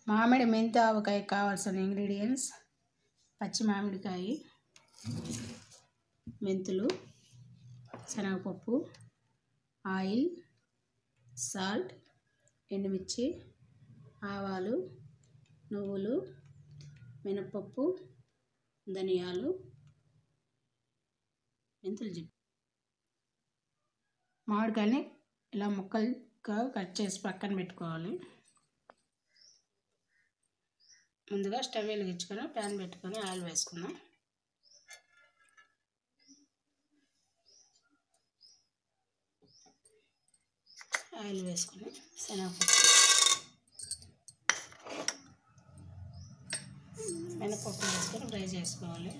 మామిడి మెంతి ఆవకాయ కావాల్సిన ఇంగ్రీడియంట్స్: పచ్చి మామిడికాయ, మెంతులు, శనగపప్పు, ఆయిల్, సాల్ట్, ఎండుమిర్చి, ఆవాలు, నువ్వులు, మినపప్పు, ధనియాలు, మెంతులు జిప్పు. మామిడికాయని ఇలా ముక్కలుగా కట్ చేసి పక్కన పెట్టుకోవాలి. ముందుగా స్టవ్ వెలిగించుకొని ప్యాన్ పెట్టుకొని ఆయిల్ వేసుకుందాం. ఆయిల్ వేసుకొని శనగపప్పు, మినపప్పు వేసుకొని ఫ్రై చేసుకోవాలి.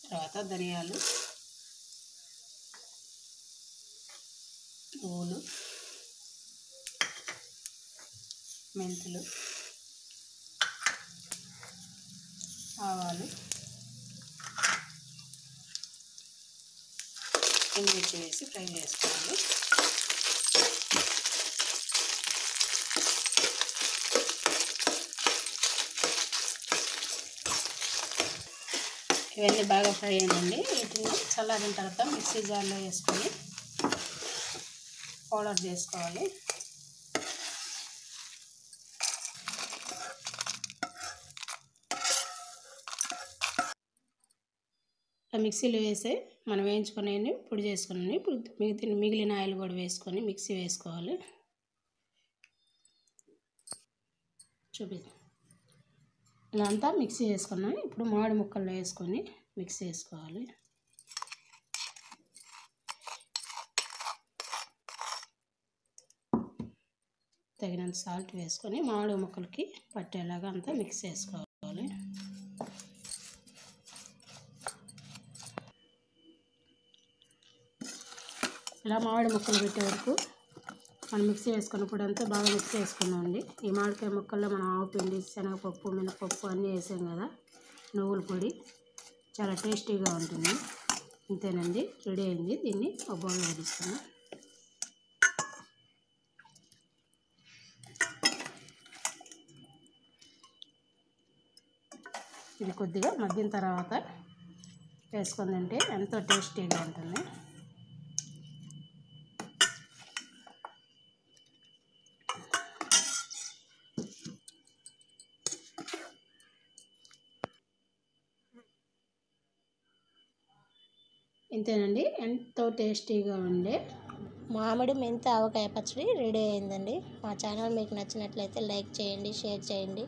తర్వాత ధనియాలు, నువ్వులు, మెంతులు, ఆవాలు, ఎండుమిర్చి వేసి ఫ్రై చేసుకోవాలి. ఇవన్నీ బాగా ఫ్రై అయ్యిందండి. వీటిని చల్లారిన తర్వాత మిక్సీ జార్లో వేసుకొని పౌడర్ చేసుకోవాలి. మిక్సీలో వేసి మనం వేయించుకొని పొడి చేసుకుని ఇప్పుడు మిగిలిన ఆయిల్ కూడా వేసుకొని మిక్సీ వేసుకోవాలి. చూపిద్దాం. ఇలా అంతా మిక్సీ వేసుకున్నాం. ఇప్పుడు మామిడి ముక్కల్లో వేసుకొని మిక్సీ వేసుకోవాలి. తగినంత సాల్ట్ వేసుకొని మామిడి ముక్కలకి పట్టేలాగా అంతా మిక్స్ చేసుకోవాలి. ఇలా మామిడి ముక్కలు పెట్టే వరకు మనం మిక్సీ వేసుకున్నప్పుడు అంతా బాగా మిక్స్ చేసుకున్నామండి. ఈ మామిడికాయ ముక్కల్లో మనం ఆవుపిండి, శనగపప్పు, మినపప్పు అన్నీ వేసాం కదా, నువ్వుల పొడి చాలా టేస్టీగా ఉంటుంది. ఇంతేనండి, రెడీ అయింది. దీన్ని ఒక బౌల్లో వేసుకున్నాం. ఇది కొద్దిగా మగ్గిన తర్వాత వేసుకొని తింటే ఎంతో టేస్టీగా ఉంటుంది. ఇంతేనండి, ఎంతో టేస్టీగా ఉండే మామిడి మెంతి ఆవకాయ పచ్చడి రెడీ అయిందండి. మా ఛానల్ మీకు నచ్చినట్లయితే లైక్ చేయండి, షేర్ చేయండి.